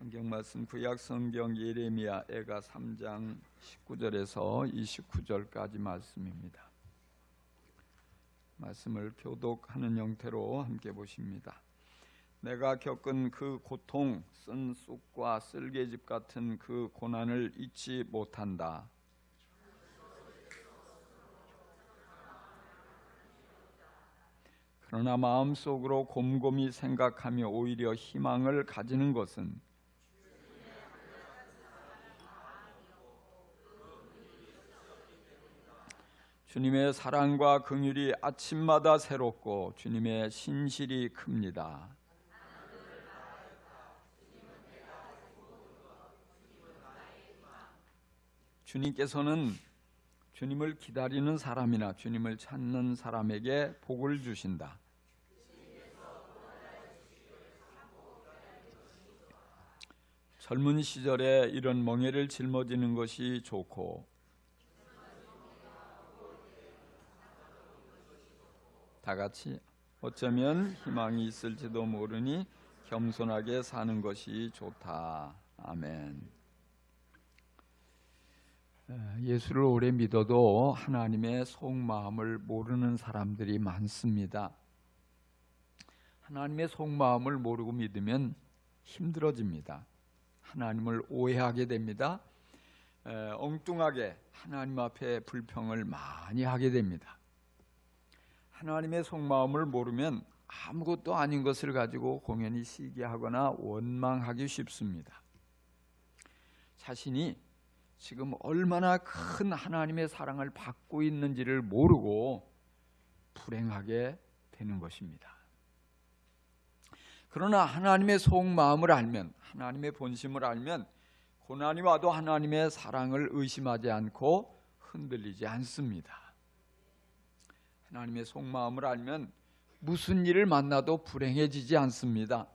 성경 말씀 구약 성경 예레미야애가 3장 19절에서 29절까지 말씀입니다. 말씀을 교독하는 형태로 함께 보십니다. 내가 겪은 그 고통, 쓴 쑥과 쓸개즙 같은 그 고난을 잊지 못한다. 그러나 마음속으로 곰곰이 생각하며 오히려 희망을 가지는 것은 주님의 사랑과 긍휼이 아침마다 새롭고 주님의 신실이 큽니다. 주님께서는 주님을 기다리는 사람이나 주님을 찾는 사람에게 복을 주신다. 젊은 시절에 이런 멍에를 짊어지는 것이 좋고 다 같이 어쩌면 희망이 있을지도 모르니 겸손하게 사는 것이 좋다. 아멘. 예수를 오래 믿어도 하나님의 속마음을 모르는 사람들이 많습니다. 하나님의 속마음을 모르고 믿으면 힘들어집니다. 하나님을 오해하게 됩니다. 엉뚱하게 하나님 앞에 불평을 많이 하게 됩니다. 하나님의 속마음을 모르면 아무것도 아닌 것을 가지고 공연히 시기하거나 원망하기 쉽습니다. 자신이 지금 얼마나 큰 하나님의 사랑을 받고 있는지를 모르고 불행하게 되는 것입니다. 그러나 하나님의 속마음을 알면, 하나님의 본심을 알면 고난이 와도 하나님의 사랑을 의심하지 않고 흔들리지 않습니다. 하나님의 속마음을 알면 무슨 일을 만나도 불행해지지 않습니다.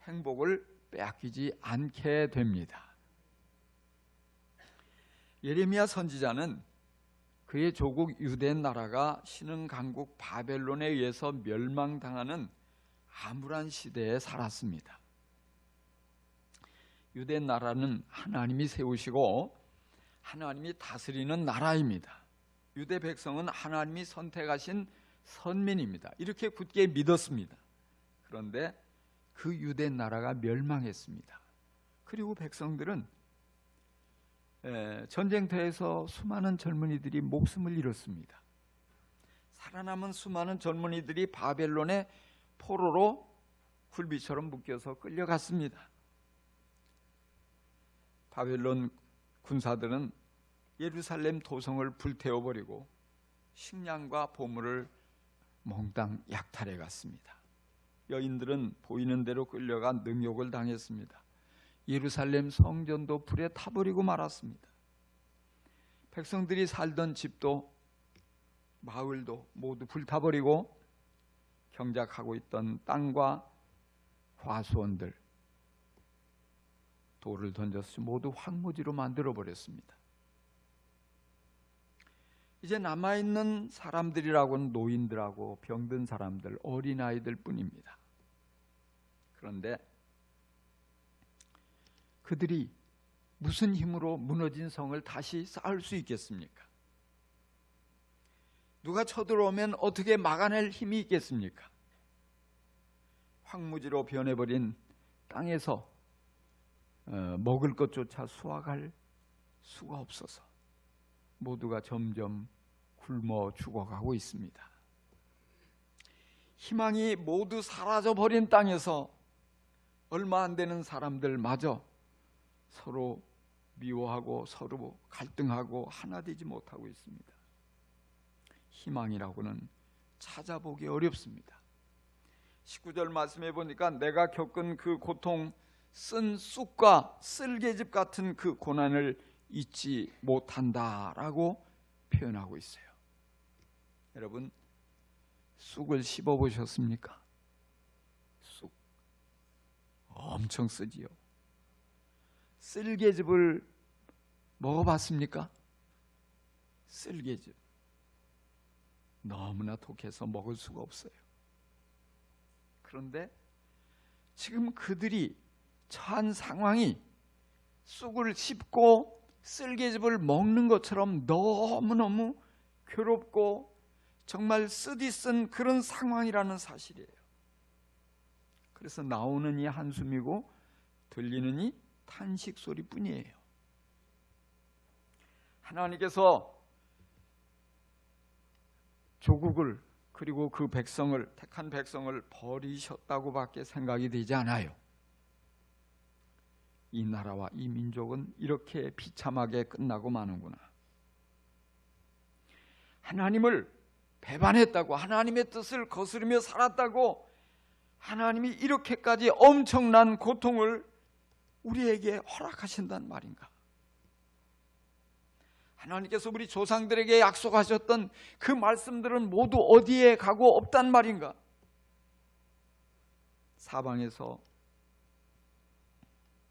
행복을 빼앗기지 않게 됩니다. 예레미야 선지자는 그의 조국 유대 나라가 신흥 강국 바벨론에 의해서 멸망당하는 암울한 시대에 살았습니다. 유대 나라는 하나님이 세우시고 하나님이 다스리는 나라입니다. 유대 백성은 하나님이 선택하신 선민입니다. 이렇게 굳게 믿었습니다. 그런데 그 유대 나라가 멸망했습니다. 그리고 백성들은 전쟁터에서 수많은 젊은이들이 목숨을 잃었습니다. 살아남은 수많은 젊은이들이 바벨론의 포로로 굴비처럼 묶여서 끌려갔습니다. 바벨론 군사들은 예루살렘 도성을 불태워버리고 식량과 보물을 몽땅 약탈해 갔습니다. 여인들은 보이는 대로 끌려가 능욕을 당했습니다. 예루살렘 성전도 불에 타버리고 말았습니다. 백성들이 살던 집도 마을도 모두 불타버리고 경작하고 있던 땅과 과수원들, 돌을 던져서 모두 황무지로 만들어버렸습니다. 이제 남아있는 사람들이라고는 노인들하고 병든 사람들, 어린아이들 뿐입니다. 그런데 그들이 무슨 힘으로 무너진 성을 다시 쌓을 수 있겠습니까? 누가 쳐들어오면 어떻게 막아낼 힘이 있겠습니까? 황무지로 변해버린 땅에서 먹을 것조차 수확할 수가 없어서 모두가 점점 굶어 죽어가고 있습니다. 희망이 모두 사라져버린 땅에서 얼마 안 되는 사람들마저 서로 미워하고 서로 갈등하고 하나 되지 못하고 있습니다. 희망이라고는 찾아보기 어렵습니다. 19절 말씀해 보니까 내가 겪은 그 고통, 쓴 쑥과 쓸개즙 같은 그 고난을 잊지 못한다라고 표현하고 있어요. 여러분, 쑥을 씹어 보셨습니까? 쑥 엄청 쓰지요. 쓸개즙을 먹어봤습니까? 쓸개즙 너무나 독해서 먹을 수가 없어요. 그런데 지금 그들이 처한 상황이 쑥을 씹고 쓸개즙을 먹는 것처럼 너무너무 괴롭고 정말 쓰디쓴 그런 상황이라는 사실이에요. 그래서 나오는 이 한숨이고 들리는 이 탄식 소리뿐이에요. 하나님께서 조국을 그리고 그 백성을, 택한 백성을 버리셨다고밖에 생각이 되지 않아요. 이 나라와 이 민족은 이렇게 비참하게 끝나고 마는구나. 하나님을 배반했다고, 하나님의 뜻을 거스르며 살았다고 하나님이 이렇게까지 엄청난 고통을 우리에게 허락하신단 말인가? 하나님께서 우리 조상들에게 약속하셨던 그 말씀들은 모두 어디에 가고 없단 말인가? 사방에서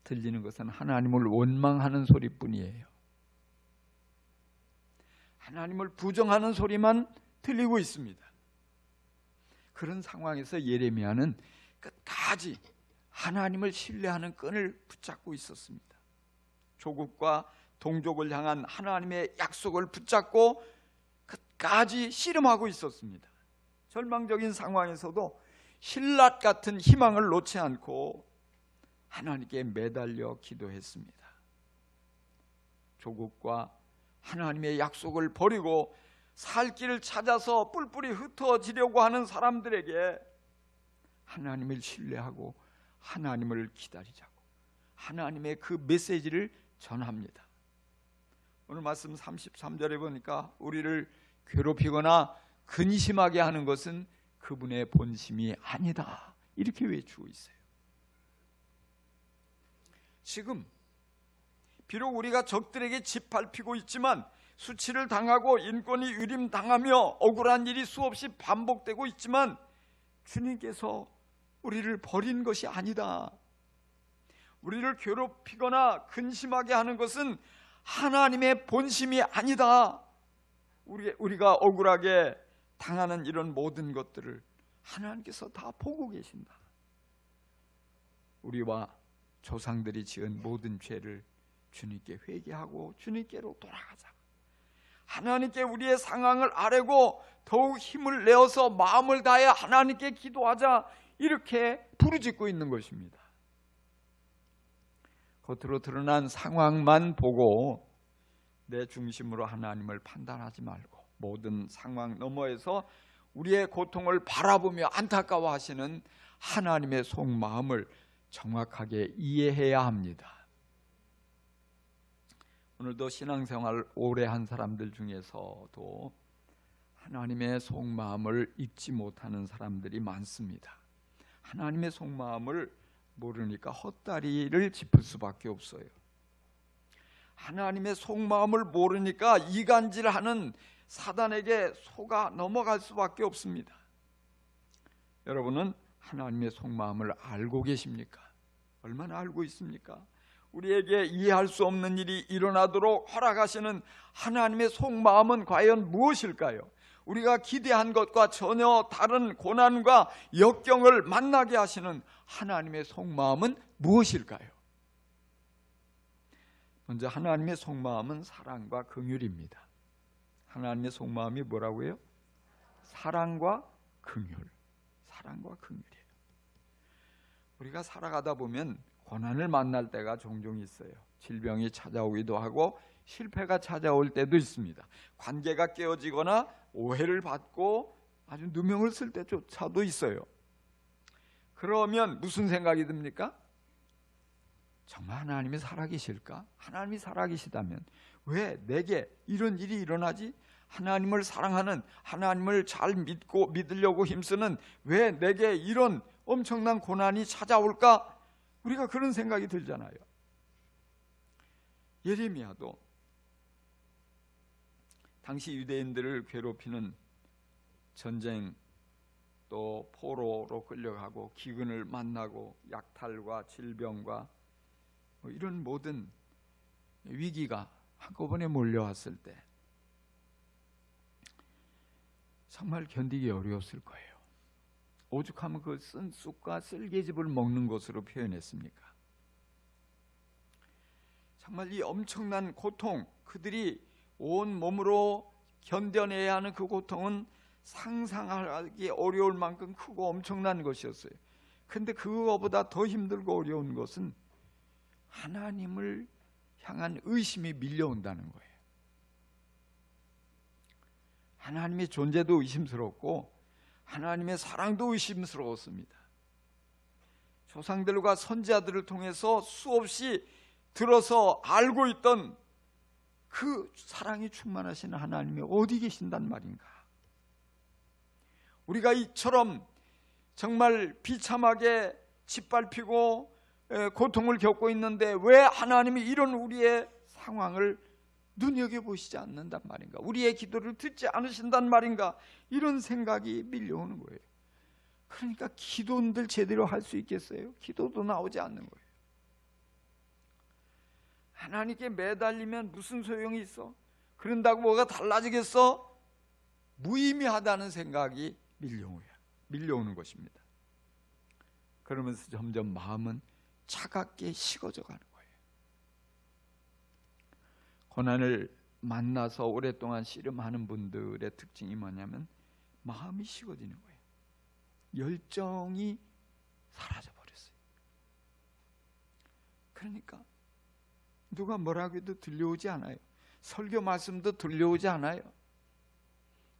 들리는 것은 하나님을 원망하는 소리뿐이에요. 하나님을 부정하는 소리만 들리고 있습니다. 그런 상황에서 예레미야는 끝까지 하나님을 신뢰하는 끈을 붙잡고 있었습니다. 조국과 동족을 향한 하나님의 약속을 붙잡고 끝까지 씨름하고 있었습니다. 절망적인 상황에서도 신라 같은 희망을 놓지 않고 하나님께 매달려 기도했습니다. 조국과 하나님의 약속을 버리고 살 길을 찾아서 뿔뿔이 흩어지려고 하는 사람들에게 하나님을 신뢰하고 하나님을 기다리자고 하나님의 그 메시지를 전합니다. 오늘 말씀 33절에 보니까 우리를 괴롭히거나 근심하게 하는 것은 그분의 본심이 아니다, 이렇게 외치고 있어요. 지금 비록 우리가 적들에게 짓밟히고 있지만, 수치를 당하고 인권이 유림당하며 억울한 일이 수없이 반복되고 있지만 주님께서 우리를 버린 것이 아니다. 우리를 괴롭히거나 근심하게 하는 것은 하나님의 본심이 아니다. 우리가 억울하게 당하는 이런 모든 것들을 하나님께서 다 보고 계신다. 우리와 조상들이 지은 모든 죄를 주님께 회개하고 주님께로 돌아가자. 하나님께 우리의 상황을 아뢰고 더욱 힘을 내어서 마음을 다해 하나님께 기도하자, 이렇게 부르짖고 있는 것입니다. 겉으로 드러난 상황만 보고 내 중심으로 하나님을 판단하지 말고 모든 상황 너머에서 우리의 고통을 바라보며 안타까워하시는 하나님의 속마음을 정확하게 이해해야 합니다. 오늘도 신앙생활 오래 한 사람들 중에서도 하나님의 속마음을 읽지 못하는 사람들이 많습니다. 하나님의 속마음을 모르니까 헛다리를 짚을 수밖에 없어요. 하나님의 속마음을 모르니까 이간질하는 사단에게 속아 넘어갈 수밖에 없습니다. 여러분은 하나님의 속마음을 알고 계십니까? 얼마나 알고 있습니까? 우리에게 이해할 수 없는 일이 일어나도록 허락하시는 하나님의 속마음은 과연 무엇일까요? 우리가 기대한 것과 전혀 다른 고난과 역경을 만나게 하시는 하나님의 속마음은 무엇일까요? 먼저 하나님의 속마음은 사랑과 긍휼입니다. 하나님의 속마음이 뭐라고요? 사랑과 긍휼. 사랑과 긍휼이에요. 우리가 살아가다 보면 고난을 만날 때가 종종 있어요. 질병이 찾아오기도 하고 실패가 찾아올 때도 있습니다. 관계가 깨어지거나 오해를 받고 아주 누명을 쓸 때조차도 있어요. 그러면 무슨 생각이 듭니까? 정말 하나님이 살아계실까? 하나님이 살아계시다면 왜 내게 이런 일이 일어나지? 하나님을 사랑하는, 하나님을 잘 믿으려고 힘쓰는 왜 내게 이런 엄청난 고난이 찾아올까? 우리가 그런 생각이 들잖아요. 예레미야도 당시 유대인들을 괴롭히는 전쟁, 또 포로로 끌려가고 기근을 만나고 약탈과 질병과 이런 모든 위기가 한꺼번에 몰려왔을 때 정말 견디기 어려웠을 거예요. 오죽하면 그 쓴 쑥과 쓸개즙을 먹는 것으로 표현했습니까? 정말 이 엄청난 고통, 그들이 온 몸으로 견뎌내야 하는 그 고통은 상상하기 어려울 만큼 크고 엄청난 것이었어요. 그런데 그거보다 더 힘들고 어려운 것은 하나님을 향한 의심이 밀려온다는 거예요. 하나님의 존재도 의심스럽고 하나님의 사랑도 의심스러웠습니다. 조상들과 선지자들을 통해서 수없이 들어서 알고 있던 그 사랑이 충만하신 하나님이 어디 계신단 말인가? 우리가 이처럼 정말 비참하게 짓밟히고 고통을 겪고 있는데 왜 하나님이 이런 우리의 상황을 눈여겨보시지 않는단 말인가? 우리의 기도를 듣지 않으신단 말인가? 이런 생각이 밀려오는 거예요. 그러니까 기도들 제대로 할 수 있겠어요? 기도도 나오지 않는 거예요. 하나님께 매달리면 무슨 소용이 있어? 그런다고 뭐가 달라지겠어? 무의미하다는 생각이 밀려오는 것입니다. 그러면서 점점 마음은 차갑게 식어져 가는 거예요. 고난을 만나서 오랫동안 씨름하는 분들의 특징이 뭐냐면 마음이 식어지는 거예요. 열정이 사라져 버렸어요. 그러니까 누가 뭐라고 해도 들려오지 않아요. 설교 말씀도 들려오지 않아요.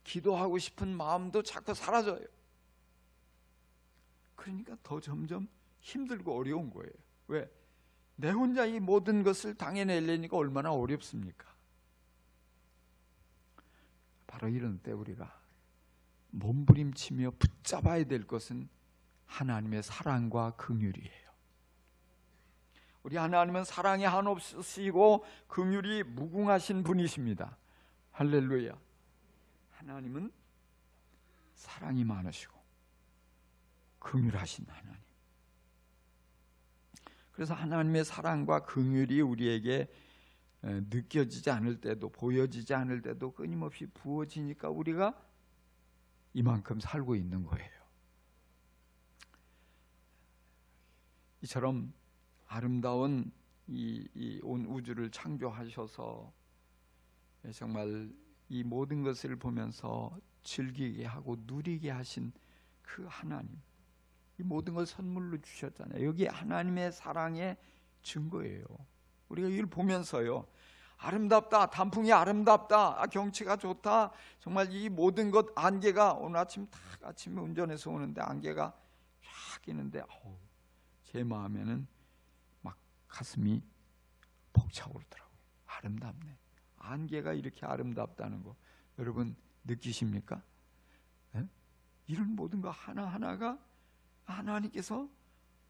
기도하고 싶은 마음도 자꾸 사라져요. 그러니까 더 점점 힘들고 어려운 거예요. 왜? 내 혼자 이 모든 것을 당해내려니까 얼마나 어렵습니까? 바로 이런 때 우리가 몸부림치며 붙잡아야 될 것은 하나님의 사랑과 긍휼이에요. 우리 하나님은 사랑이 한없으시고 긍휼이 무궁하신 분이십니다. 할렐루야. 하나님은 사랑이 많으시고 긍휼하신 하나님. 그래서 하나님의 사랑과 긍휼이 우리에게 느껴지지 않을 때도 보여지지 않을 때도 끊임없이 부어지니까 우리가 이만큼 살고 있는 거예요. 이처럼 아름다운 이 온 우주를 창조하셔서 정말 이 모든 것을 보면서 즐기게 하고 누리게 하신 그 하나님, 이 모든 걸 선물로 주셨잖아요. 여기 하나님의 사랑의 증거예요. 우리가 이걸 보면서요, 아름답다, 단풍이 아름답다, 경치가 좋다, 정말 이 모든 것, 안개가 오늘 아침에 운전해서 오는데 안개가 쫙 끼는데 제 마음에는 막 가슴이 벅차오르더라고요. 아름답네. 안개가 이렇게 아름답다는 거 여러분 느끼십니까? 네? 이런 모든 거 하나하나가 하나님께서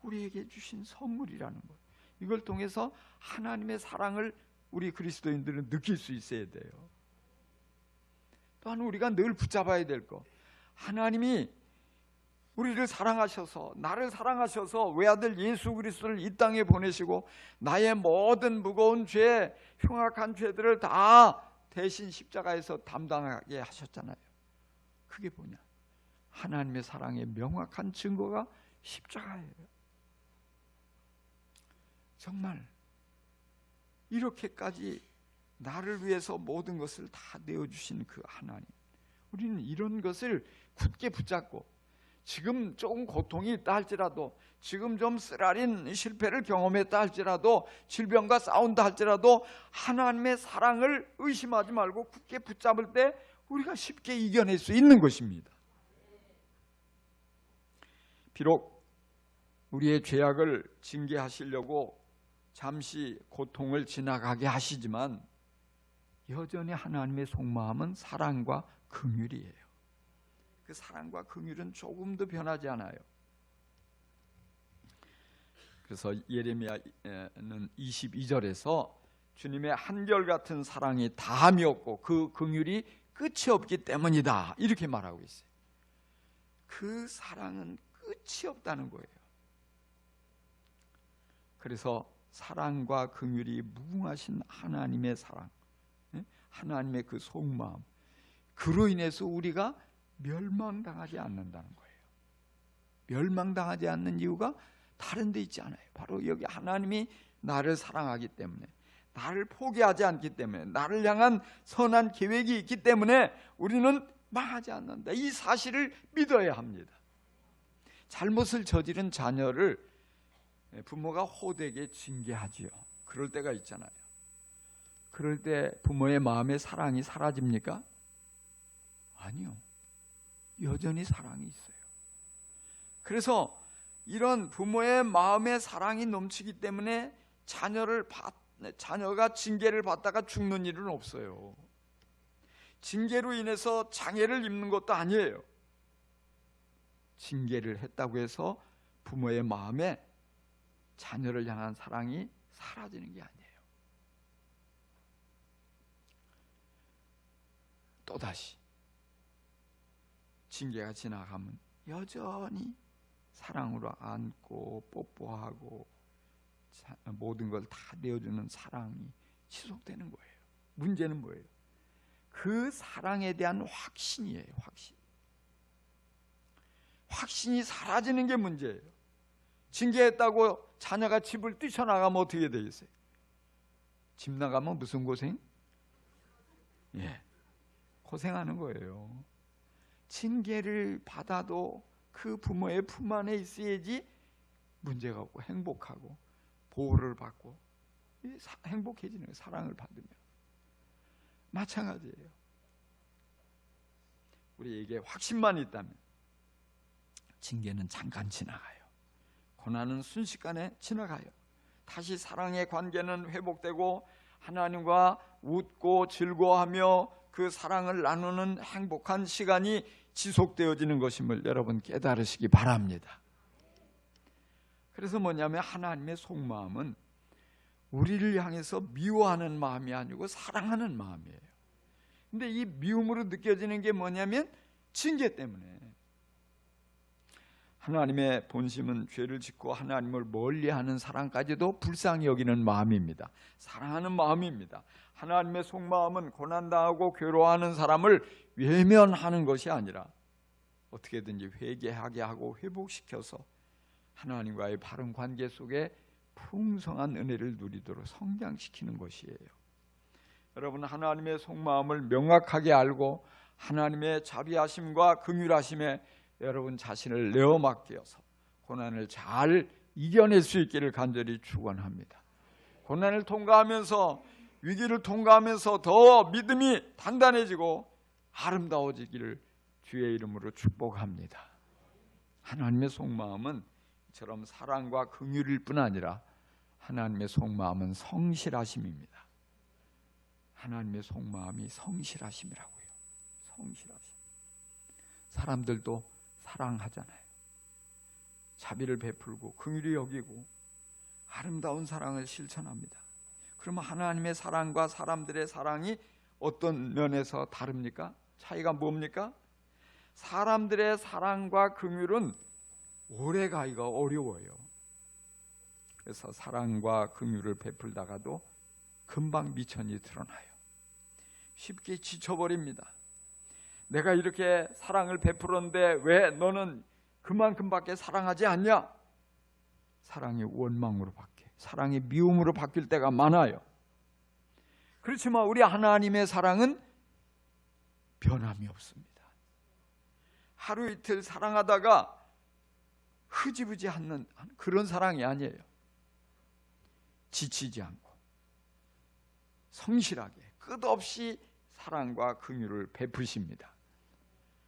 우리에게 주신 선물이라는 거예요. 이걸 통해서 하나님의 사랑을 우리 그리스도인들은 느낄 수 있어야 돼요. 또한 우리가 늘 붙잡아야 될 거, 하나님이 우리를 사랑하셔서, 나를 사랑하셔서 외아들 예수 그리스도를 이 땅에 보내시고 나의 모든 무거운 죄, 흉악한 죄들을 다 대신 십자가에서 담당하게 하셨잖아요. 그게 뭐냐? 하나님의 사랑의 명확한 증거가 십자가예요. 정말 이렇게까지 나를 위해서 모든 것을 다 내어주신 그 하나님, 우리는 이런 것을 굳게 붙잡고 지금 조금 고통이 있다 할지라도, 지금 좀 쓰라린 실패를 경험했다 할지라도, 질병과 싸운다 할지라도 하나님의 사랑을 의심하지 말고 굳게 붙잡을 때 우리가 쉽게 이겨낼 수 있는 것입니다. 비록 우리의 죄악을 징계하시려고 잠시 고통을 지나가게 하시지만 여전히 하나님의 속마음은 사랑과 긍휼이에요. 그 사랑과 긍휼은 조금도 변하지 않아요. 그래서 예레미야는 22절에서 주님의 한결같은 사랑이 다함이 없고 그 긍휼이 끝이 없기 때문이다, 이렇게 말하고 있어요. 그 사랑은 끝이 없다는 거예요. 그래서 사랑과 긍휼이 무궁하신 하나님의 사랑, 하나님의 그 속마음, 그로 인해서 우리가 멸망당하지 않는다는 거예요. 멸망당하지 않는 이유가 다른 데 있지 않아요. 바로 여기 하나님이 나를 사랑하기 때문에, 나를 포기하지 않기 때문에, 나를 향한 선한 계획이 있기 때문에 우리는 망하지 않는다. 이 사실을 믿어야 합니다. 잘못을 저지른 자녀를 부모가 호되게 징계하지요. 그럴 때가 있잖아요. 그럴 때 부모의 마음에 사랑이 사라집니까? 아니요. 여전히 사랑이 있어요. 그래서 이런 부모의 마음에 사랑이 넘치기 때문에 자녀가 징계를 받다가 죽는 일은 없어요. 징계로 인해서 장애를 입는 것도 아니에요. 징계를 했다고 해서 부모의 마음에 자녀를 향한 사랑이 사라지는 게 아니에요. 또다시 징계가 지나가면 여전히 사랑으로 안고 뽀뽀하고 모든 걸 다 내어주는 사랑이 지속되는 거예요. 문제는 뭐예요? 그 사랑에 대한 확신이에요. 확신이 사라지는 게 문제예요. 징계했다고 자녀가 집을 뛰쳐나가면 어떻게 되겠어요? 집 나가면 무슨 고생? 고생하는 거예요. 징계를 받아도 그 부모의 품 안에 있어야지 문제가 없고 행복하고 보호를 받고 행복해지는 거예요. 사랑을 받으면. 마찬가지예요. 우리에게 확신만 있다면 징계는 잠깐 지나가요. 고난은 순식간에 지나가요. 다시 사랑의 관계는 회복되고 하나님과 웃고 즐거워하며 그 사랑을 나누는 행복한 시간이 지속되어지는 것임을 여러분 깨달으시기 바랍니다. 그래서 뭐냐면 하나님의 속마음은 우리를 향해서 미워하는 마음이 아니고 사랑하는 마음이에요. 근데 이 미움으로 느껴지는 게 뭐냐면 징계 때문에. 하나님의 본심은 죄를 짓고 하나님을 멀리하는 사랑까지도 불쌍히 여기는 마음입니다. 사랑하는 마음입니다. 하나님의 속마음은 고난당하고 괴로워하는 사람을 외면하는 것이 아니라 어떻게든지 회개하게 하고 회복시켜서 하나님과의 바른 관계 속에 풍성한 은혜를 누리도록 성장시키는 것이에요. 여러분, 하나님의 속마음을 명확하게 알고 하나님의 자비하심과 긍휼하심에 여러분 자신을 내어 맡겨서 고난을 잘 이겨낼 수 있기를 간절히 축원합니다. 고난을 통과하면서, 위기를 통과하면서 더 믿음이 단단해지고 아름다워지기를 주의 이름으로 축복합니다. 하나님의 속마음은 이처럼 사랑과 긍휼일 뿐 아니라 하나님의 속마음은 성실하심입니다. 하나님의 속마음이 성실하심이라고요. 성실하심. 사람들도 사랑하잖아요. 자비를 베풀고 긍휼히 여기고 아름다운 사랑을 실천합니다. 그러면 하나님의 사랑과 사람들의 사랑이 어떤 면에서 다릅니까? 차이가 뭡니까? 사람들의 사랑과 긍휼은 오래가기가 어려워요. 그래서 사랑과 긍휼을 베풀다가도 금방 미천이 드러나요. 쉽게 지쳐버립니다. 내가 이렇게 사랑을 베풀었는데 왜 너는 그만큼밖에 사랑하지 않냐? 사랑이 원망으로 바뀌어요. 사랑이 미움으로 바뀔 때가 많아요. 그렇지만 우리 하나님의 사랑은 변함이 없습니다. 하루 이틀 사랑하다가 흐지부지 않는 그런 사랑이 아니에요. 지치지 않고 성실하게 끝없이 사랑과 긍휼을 베푸십니다.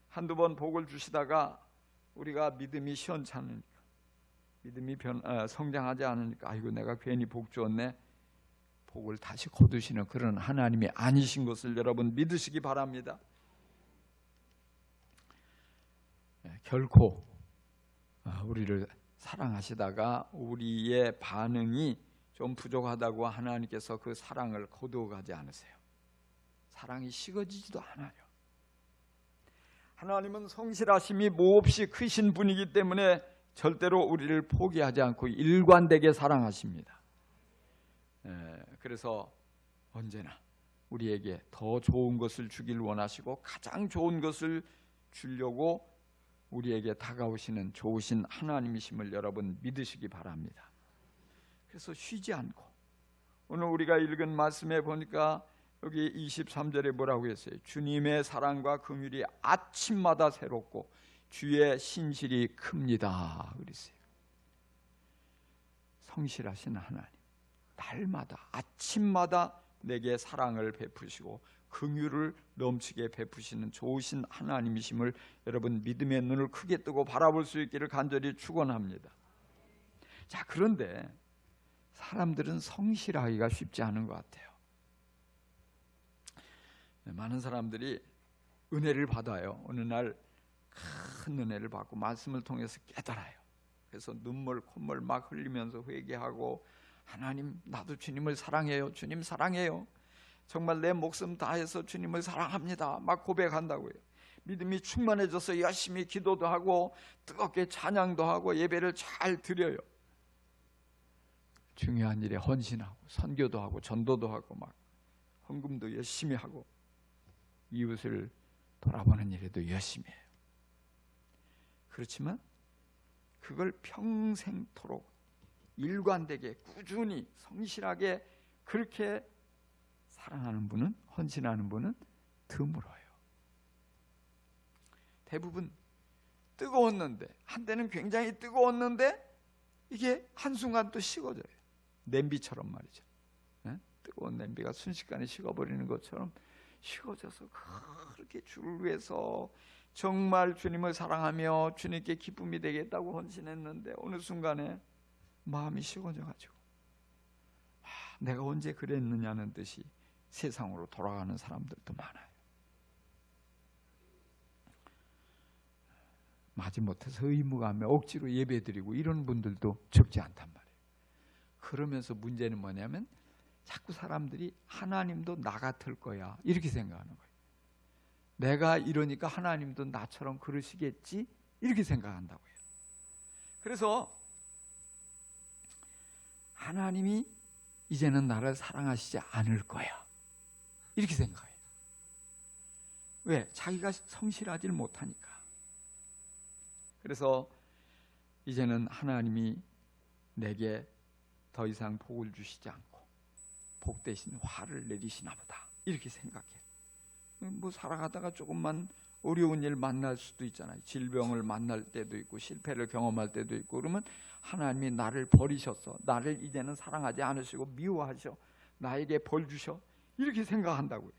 한두 번 복을 주시다가 우리가 믿음이 시원찮으니까, 믿음이 성장하지 않으니까 아이고 내가 괜히 복 주었네, 복을 다시 거두시는 그런 하나님이 아니신 것을 여러분 믿으시기 바랍니다. 결코 우리를 사랑하시다가 우리의 반응이 좀 부족하다고 하나님께서 그 사랑을 거두어가지 않으세요. 사랑이 식어지지도 않아요. 하나님은 성실하심이 몹시 크신 분이기 때문에 절대로 우리를 포기하지 않고 일관되게 사랑하십니다. 그래서 언제나 우리에게 더 좋은 것을 주길 원하시고 가장 좋은 것을 주려고 우리에게 다가오시는 좋으신 하나님이심을 여러분 믿으시기 바랍니다. 그래서 쉬지 않고 오늘 우리가 읽은 말씀에 보니까 여기 23절에 뭐라고 했어요? 주님의 사랑과 긍휼이 아침마다 새롭고 주의 신실이 큽니다 그랬어요. 성실하신 하나님, 날마다 아침마다 내게 사랑을 베푸시고 긍휼을 넘치게 베푸시는 좋으신 하나님이심을 여러분 믿음의 눈을 크게 뜨고 바라볼 수 있기를 간절히 축원합니다. 자, 그런데 사람들은 성실하기가 쉽지 않은 것 같아요. 많은 사람들이 은혜를 받아요. 어느 날 큰 은혜를 받고 말씀을 통해서 깨달아요. 그래서 눈물 콧물 막 흘리면서 회개하고, 하나님 나도 주님을 사랑해요, 주님 사랑해요, 정말 내 목숨 다해서 주님을 사랑합니다 막 고백한다고요. 믿음이 충만해져서 열심히 기도도 하고 뜨겁게 찬양도 하고 예배를 잘 드려요. 중요한 일에 헌신하고 선교도 하고 전도도 하고 막 헌금도 열심히 하고 이웃을 돌아보는 일에도 열심히 해요. 그렇지만 그걸 평생토록 일관되게 꾸준히 성실하게 그렇게 사랑하는 분은, 헌신하는 분은 드물어요. 대부분 뜨거웠는데, 한때는 굉장히 뜨거웠는데 이게 한순간 또 식어져요. 냄비처럼 말이죠. 뜨거운 냄비가 순식간에 식어버리는 것처럼 식어져서 그렇게 주를 위해서 정말 주님을 사랑하며 주님께 기쁨이 되겠다고 헌신했는데 어느 순간에 마음이 식어져가지고 내가 언제 그랬느냐는 듯이 세상으로 돌아가는 사람들도 많아요. 마지못해서 의무감에 억지로 예배드리고 이런 분들도 적지 않단 말이에요. 그러면서 문제는 뭐냐면 자꾸 사람들이 하나님도 나 같을 거야 이렇게 생각하는 거예요. 내가 이러니까 하나님도 나처럼 그러시겠지 이렇게 생각한다고요. 그래서 하나님이 이제는 나를 사랑하시지 않을 거야 이렇게 생각해요. 왜? 자기가 성실하지 못하니까. 그래서 이제는 하나님이 내게 더 이상 복을 주시지 않고 복 대신 화를 내리시나 보다 이렇게 생각해요. 뭐 살아가다가 조금만 어려운 일 만날 수도 있잖아요. 질병을 만날 때도 있고 실패를 경험할 때도 있고 그러면 하나님이 나를 버리셨어, 나를 이제는 사랑하지 않으시고 미워하셔, 나에게 벌 주셔 이렇게 생각한다고요.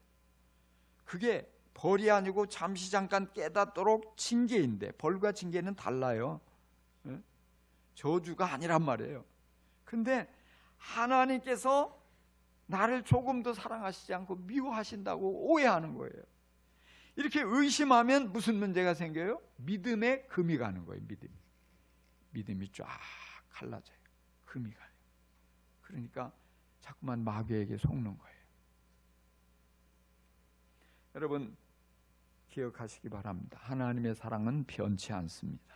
그게 벌이 아니고 잠시 잠깐 깨닫도록 징계인데, 벌과 징계는 달라요. 저주가 아니란 말이에요. 근데 하나님께서 나를 조금 더 사랑하시지 않고 미워하신다고 오해하는 거예요. 이렇게 의심하면 무슨 문제가 생겨요? 믿음에 금이 가는 거예요. 믿음이 쫙 갈라져요. 금이 가요. 그러니까 자꾸만 마귀에게 속는 거예요. 여러분 기억하시기 바랍니다. 하나님의 사랑은 변치 않습니다.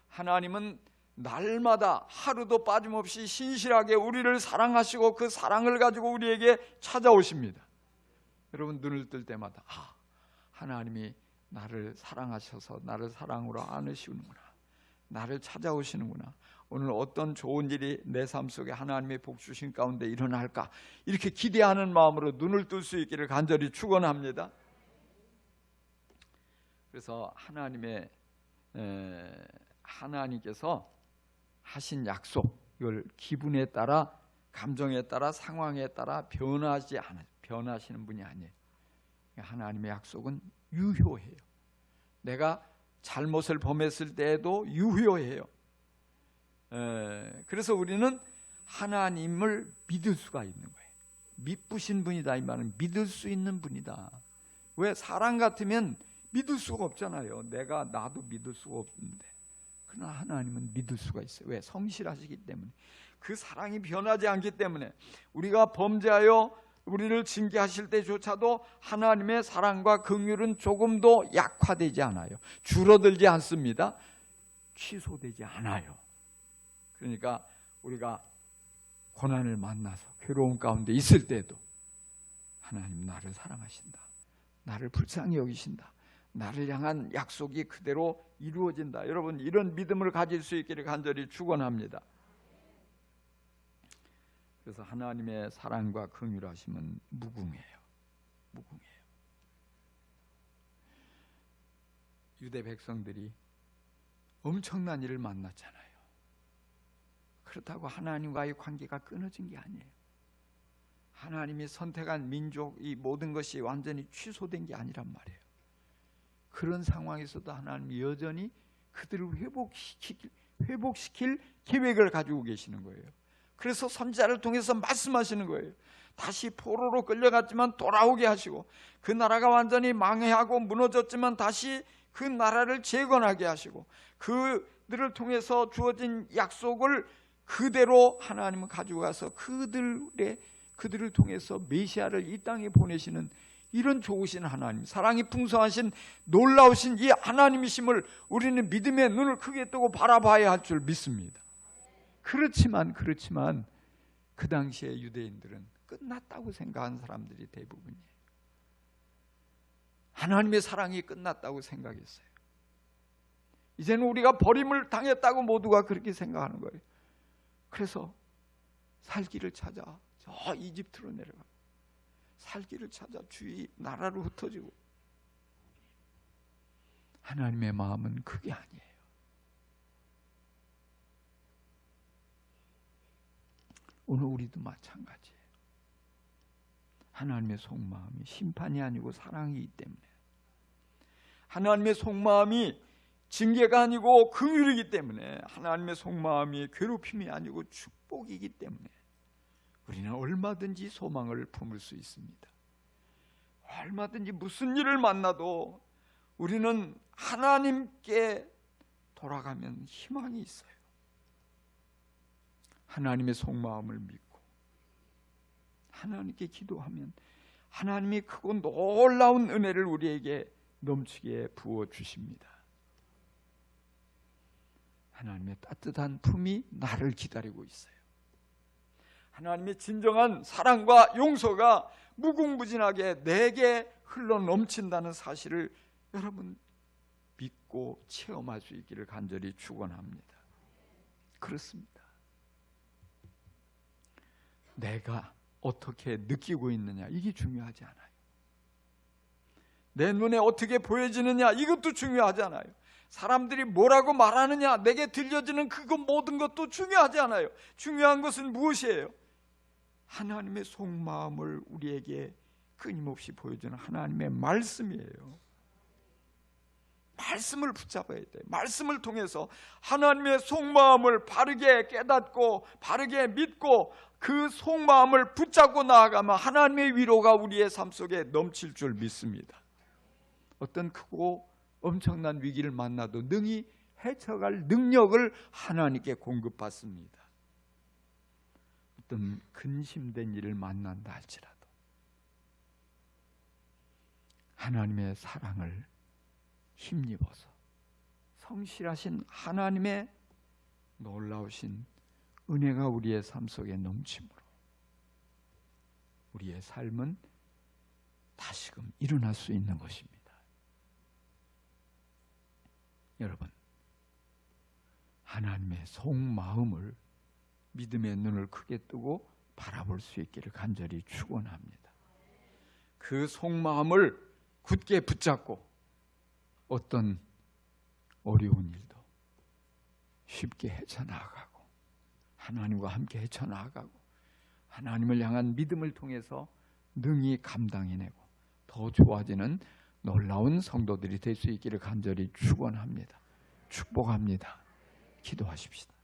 하나님은 날마다 하루도 빠짐없이 신실하게 우리를 사랑하시고 그 사랑을 가지고 우리에게 찾아오십니다. 여러분 눈을 뜰 때마다 하나님이 나를 사랑하셔서 나를 사랑으로 안으시는구나, 나를 찾아오시는구나, 오늘 어떤 좋은 일이 내 삶 속에 하나님의 복 주신 가운데 일어날까 이렇게 기대하는 마음으로 눈을 뜰 수 있기를 간절히 축원합니다. 그래서 하나님께서 하신 약속, 이걸 기분에 따라, 감정에 따라, 상황에 따라 변하시는 분이 아니에요. 하나님의 약속은 유효해요. 내가 잘못을 범했을 때에도 유효해요. 그래서 우리는 하나님을 믿을 수가 있는 거예요. 믿으신 분이다 이 말은 믿을 수 있는 분이다. 왜? 사람 같으면 믿을 수가 없잖아요. 나도 믿을 수가 없는데, 그러나 하나님은 믿을 수가 있어요. 왜? 성실하시기 때문에. 그 사랑이 변하지 않기 때문에. 우리가 범죄하여 우리를 징계하실 때조차도 하나님의 사랑과 긍휼은 조금도 약화되지 않아요. 줄어들지 않습니다. 취소되지 않아요. 그러니까 우리가 고난을 만나서 괴로운 가운데 있을 때도 하나님 나를 사랑하신다, 나를 불쌍히 여기신다, 나를 향한 약속이 그대로 이루어진다. 여러분 이런 믿음을 가질 수 있기를 간절히 축원합니다. 그래서 하나님의 사랑과 긍휼하심은 무궁해요. 무궁해요. 유대 백성들이 엄청난 일을 만났잖아요. 그렇다고 하나님과의 관계가 끊어진 게 아니에요. 하나님이 선택한 민족, 이 모든 것이 완전히 취소된 게 아니란 말이에요. 그런 상황에서도 하나님이 여전히 그들을 회복시킬 계획을 가지고 계시는 거예요. 그래서 선지자를 통해서 말씀하시는 거예요. 다시 포로로 끌려갔지만 돌아오게 하시고, 그 나라가 완전히 망해하고 무너졌지만 다시 그 나라를 재건하게 하시고, 그들을 통해서 주어진 약속을 그대로 하나님은 가지고 가서 그들을 통해서 메시아를 이 땅에 보내시는 이런 좋으신 하나님, 사랑이 풍성하신 놀라우신 이 하나님이심을 우리는 믿음의 눈을 크게 뜨고 바라봐야 할 줄 믿습니다. 그렇지만 그 당시에 유대인들은 끝났다고 생각한 사람들이 대부분이에요. 하나님의 사랑이 끝났다고 생각했어요. 이제는 우리가 버림을 당했다고 모두가 그렇게 생각하는 거예요. 그래서 살기를 찾아 저 이집트로 내려가, 살기를 찾아 주위 나라로 흩어지고. 하나님의 마음은 그게 아니에요. 오늘 우리도 마찬가지예요. 하나님의 속마음이 심판이 아니고 사랑이기 때문에, 하나님의 속마음이 징계가 아니고 긍휼이기 때문에, 하나님의 속마음이 괴롭힘이 아니고 축복이기 때문에 우리는 얼마든지 소망을 품을 수 있습니다. 얼마든지 무슨 일을 만나도 우리는 하나님께 돌아가면 희망이 있어요. 하나님의 속마음을 믿고 하나님께 기도하면 하나님이 크고 놀라운 은혜를 우리에게 넘치게 부어주십니다. 하나님의 따뜻한 품이 나를 기다리고 있어요. 하나님의 진정한 사랑과 용서가 무궁무진하게 내게 흘러 넘친다는 사실을 여러분 믿고 체험할 수 있기를 간절히 축원합니다. 그렇습니다. 내가 어떻게 느끼고 있느냐, 이게 중요하지 않아요. 내 눈에 어떻게 보여지느냐, 이것도 중요하지 않아요. 사람들이 뭐라고 말하느냐, 내게 들려지는 그거 모든 것도 중요하지 않아요. 중요한 것은 무엇이에요? 하나님의 속마음을 우리에게 끊임없이 보여주는 하나님의 말씀이에요. 말씀을 붙잡아야 돼요. 말씀을 통해서 하나님의 속마음을 바르게 깨닫고 바르게 믿고 그 속마음을 붙잡고 나아가면 하나님의 위로가 우리의 삶 속에 넘칠 줄 믿습니다. 어떤 크고 엄청난 위기를 만나도 능히 헤쳐갈 능력을 하나님께 공급받습니다. 어떤 근심된 일을 만난다 할지라도 하나님의 사랑을 힘입어서 성실하신 하나님의 놀라우신 은혜가 우리의 삶 속에 넘침으로 우리의 삶은 다시금 일어날 수 있는 것입니다. 여러분, 하나님의 속마음을 믿음의 눈을 크게 뜨고 바라볼 수 있기를 간절히 축원합니다. 그 속마음을 굳게 붙잡고 어떤 어려운 일도 쉽게 헤쳐나가고 하나님과 함께 헤쳐나가고 하나님을 향한 믿음을 통해서 능히 감당해내고 더 좋아지는 놀라운 성도들이 될 수 있기를 간절히 축원합니다. 축복합니다. 기도하십시다.